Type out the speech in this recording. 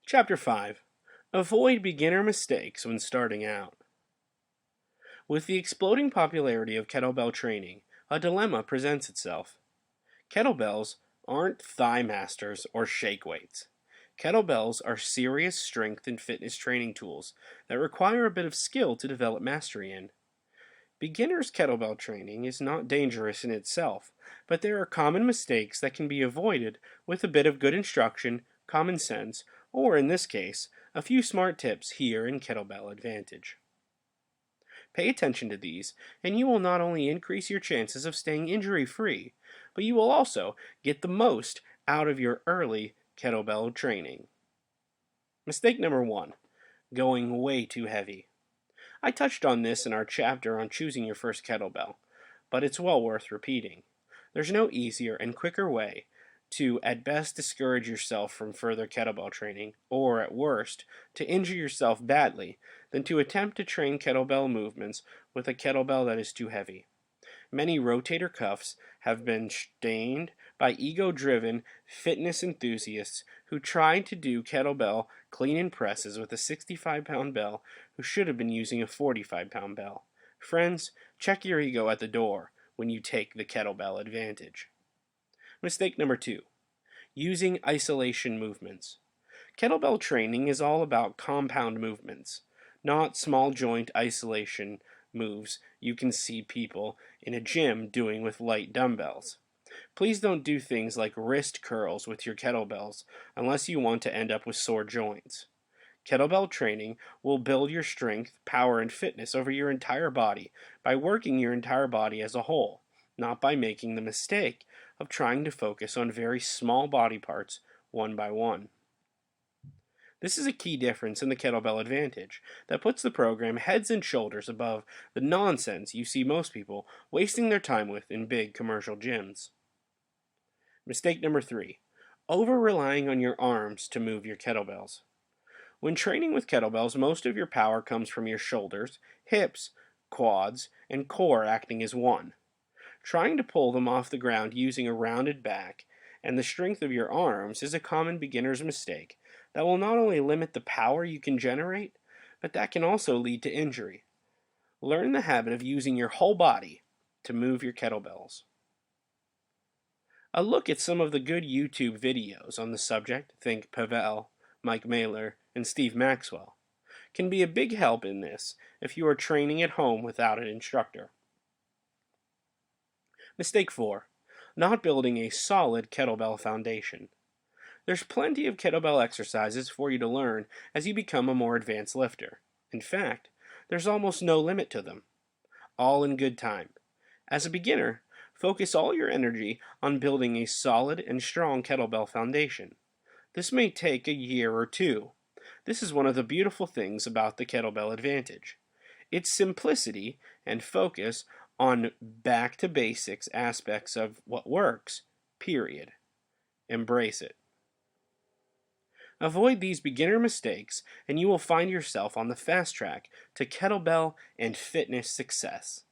Chapter 5. Avoid beginner mistakes when starting out. With the exploding popularity of kettlebell training, a dilemma presents itself. Kettlebells aren't thigh masters or shake weights. Kettlebells are serious strength and fitness training tools that require a bit of skill to develop mastery in. Beginner's kettlebell training is not dangerous in itself, but there are common mistakes that can be avoided with a bit of good instruction, common sense, or in this case, a few smart tips here in Kettlebell Advantage. Pay attention to these, and you will not only increase your chances of staying injury-free, but you will also get the most out of your early kettlebell training. Mistake number 1. Going way too heavy. I touched on this in our chapter on choosing your first kettlebell, but it's well worth repeating. There's no easier and quicker way to, at best, discourage yourself from further kettlebell training, or at worst, to injure yourself badly, than to attempt to train kettlebell movements with a kettlebell that is too heavy. Many rotator cuffs have been stained by ego-driven fitness enthusiasts who try to do kettlebell clean and presses with a 65-pound bell who should have been using a 45-pound bell. Friends, check your ego at the door when you take the kettlebell advantage. Mistake number 2. Using isolation movements. Kettlebell training is all about compound movements, not small joint isolation moves you can see people in a gym doing with light dumbbells. Please don't do things like wrist curls with your kettlebells unless you want to end up with sore joints. Kettlebell training will build your strength, power, and fitness over your entire body by working your entire body as a whole, not by making the mistake of trying to focus on very small body parts one by one. This is a key difference in the Kettlebell Advantage that puts the program heads and shoulders above the nonsense you see most people wasting their time with in big commercial gyms. Mistake number 3. Over-relying on your arms to move your kettlebells. When training with kettlebells, most of your power comes from your shoulders, hips, quads, and core acting as one. Trying to pull them off the ground using a rounded back and the strength of your arms is a common beginner's mistake that will not only limit the power you can generate, but that can also lead to injury. Learn the habit of using your whole body to move your kettlebells. A look at some of the good YouTube videos on the subject, think Pavel, Mike Mailer, and Steve Maxwell, can be a big help in this if you are training at home without an instructor. Mistake 4. Not building a solid kettlebell foundation. There's plenty of kettlebell exercises for you to learn as you become a more advanced lifter. In fact, there's almost no limit to them. All in good time. As a beginner, focus all your energy on building a solid and strong kettlebell foundation. This may take a year or two. This is one of the beautiful things about the Kettlebell Advantage. Its simplicity and focus on back-to-basics aspects of what works, period. Embrace it. Avoid these beginner mistakes, and you will find yourself on the fast track to kettlebell and fitness success.